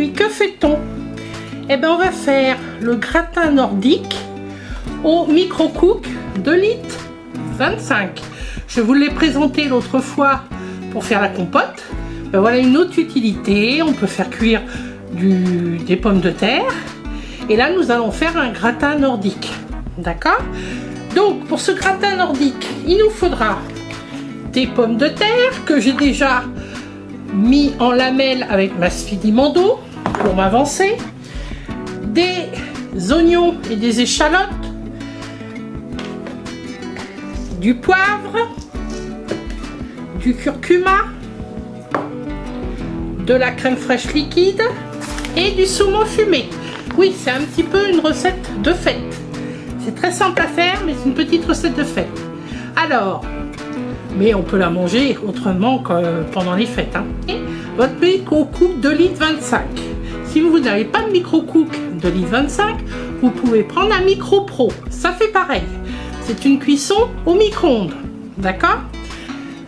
aujourd'hui, que fait-on? Eh bien, on va faire le gratin nordique au micro-cook 2 litres 25. Je vous l'ai présenté l'autre fois pour faire la compote. Ben voilà une autre utilité. On peut faire cuire des pommes de terre. Et là, nous allons faire un gratin nordique. D'accord? Donc, pour ce gratin nordique, il nous faudra des pommes de terre que j'ai déjà mis en lamelles avec ma Sfidimando pour m'avancer, des oignons et des échalotes, du poivre, du curcuma, de la crème fraîche liquide et du saumon fumé. Oui, c'est un petit peu une recette de fête. C'est très simple à faire, mais c'est une petite recette de fête. Alors, mais on peut la manger autrement que pendant les fêtes. Hein. Et votre micro-cook 2 litres 25. Si vous n'avez pas de micro-cook 2 litres 25, vous pouvez prendre un micro pro. Ça fait pareil. C'est une cuisson au micro-ondes. D'accord?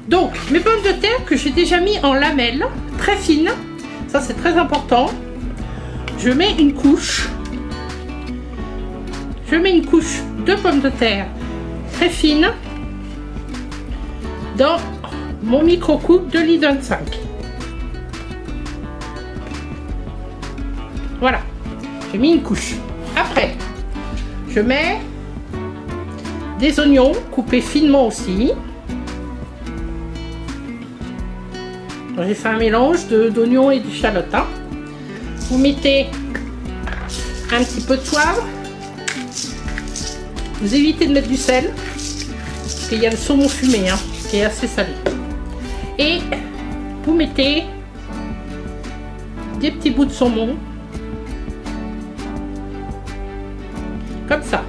Donc, mes pommes de terre que j'ai déjà mis en lamelles, très fines. Ça, c'est très important. Je mets une couche. Je mets une couche de pommes de terre très fines dans mon micro-cook 2 litres 25. Voilà, j'ai mis une couche. Après, je mets des oignons coupés finement aussi. J'ai fait un mélange d'oignons et d'échalotes. Hein. Vous mettez un petit peu de poivre. Vous évitez de mettre du sel, parce qu'il y a le saumon fumé hein, qui est assez salé. Et vous mettez des petits bouts de saumon, comme ça.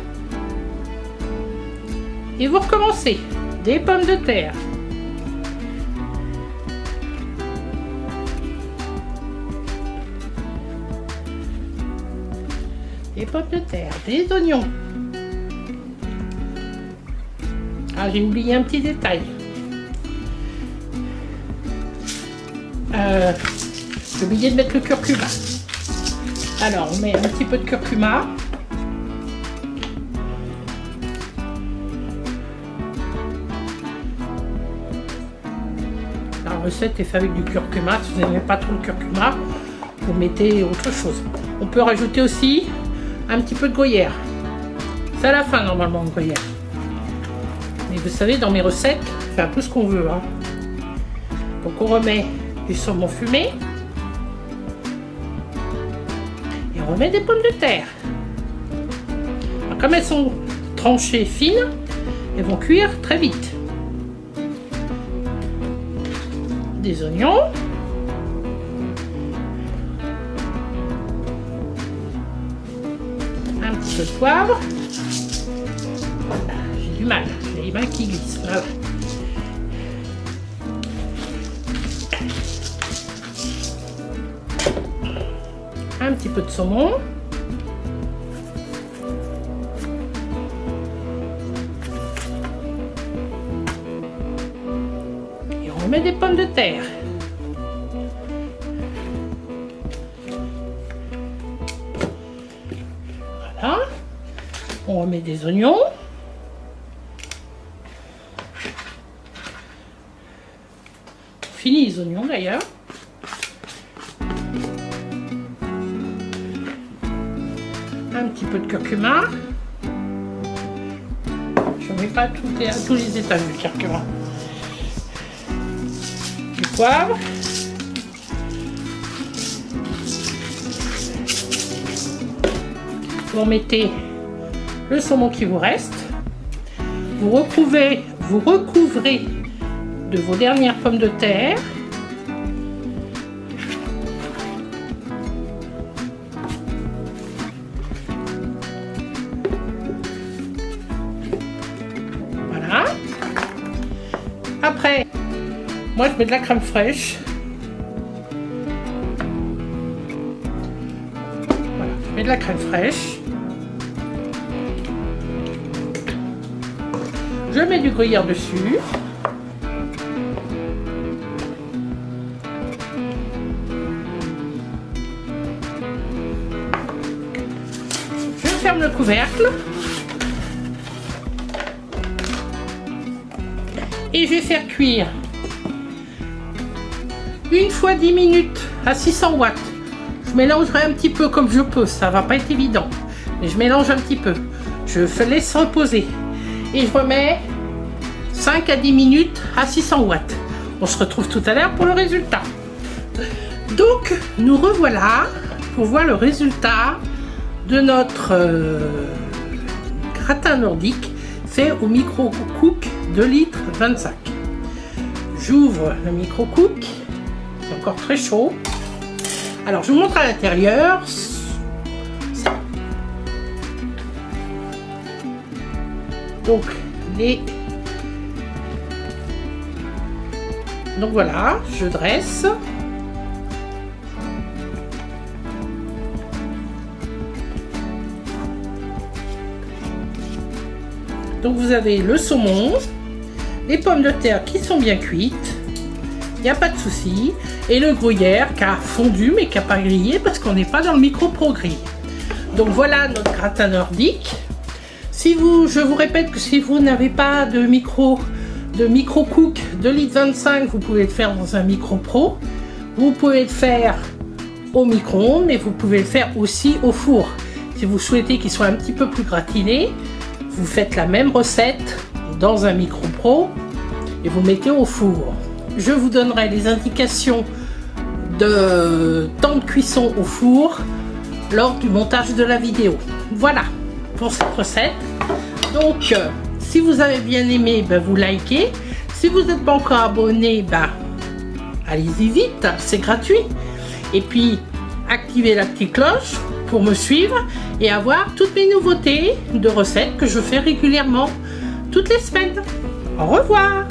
Et vous recommencez. Des pommes de terre. Des pommes de terre, des oignons. Ah, j'ai oublié un petit détail. J'ai oublié de mettre le curcuma. Alors, on met un petit peu de curcuma. La recette est faite avec du curcuma. Si vous n'aimez pas trop le curcuma, vous mettez autre chose. On peut rajouter aussi un petit peu de gruyère. C'est à la fin normalement le gruyère. Mais vous savez, dans mes recettes, on fait un peu ce qu'on veut. Hein. Donc on remet du saumon fumé. Et on remet des pommes de terre. Alors, comme elles sont tranchées fines, elles vont cuire très vite. Des oignons. Un petit peu de poivre. J'ai du mal. Les mains qui glissent. Voilà. Un petit peu de saumon. Et on met des pommes de terre. Voilà. On remet des oignons. Fini les oignons d'ailleurs. Un petit peu de curcuma. Je ne mets pas tous les étages du curcuma. Du poivre. Vous mettez le saumon qui vous reste. Vous recouvrez de vos dernières pommes de terre. Voilà. Après, moi je mets de la crème fraîche. Voilà, je mets de la crème fraîche. Je mets du gruyère dessus. le couvercle. Et je vais faire cuire 1 fois 10 minutes à 600 watts. Je mélangerai un petit peu comme je peux, ça va pas être évident. Mais je mélange un petit peu. Je laisse reposer. Et je remets 5 à 10 minutes à 600 watts. On se retrouve tout à l'heure pour le résultat. Donc, nous revoilà pour voir le résultat de notre gratin nordique fait au micro-cook 2 litres 25. J'ouvre le micro-cook. C'est encore très chaud. Alors, je vous montre à l'intérieur. Donc voilà, je dresse. Donc vous avez le saumon, les pommes de terre qui sont bien cuites, il n'y a pas de souci, et le gruyère qui a fondu mais qui n'a pas grillé parce qu'on n'est pas dans le micro-pro grille. Donc voilà notre gratin nordique. Je vous répète que si vous n'avez pas de micro-cook 2 litres 25, vous pouvez le faire dans un micro-pro. Vous pouvez le faire au micro-ondes, mais vous pouvez le faire aussi au four. Si vous souhaitez qu'il soit un petit peu plus gratiné, vous faites la même recette dans un micro-pro et vous mettez au four. Je vous donnerai les indications de temps de cuisson au four lors du montage de la vidéo. Voilà pour cette recette. Donc si vous avez bien aimé, vous likez. Si vous n'êtes pas encore abonné, allez-y vite, c'est gratuit. Et puis activez la petite cloche pour me suivre et avoir toutes mes nouveautés de recettes que je fais régulièrement toutes les semaines. Au revoir.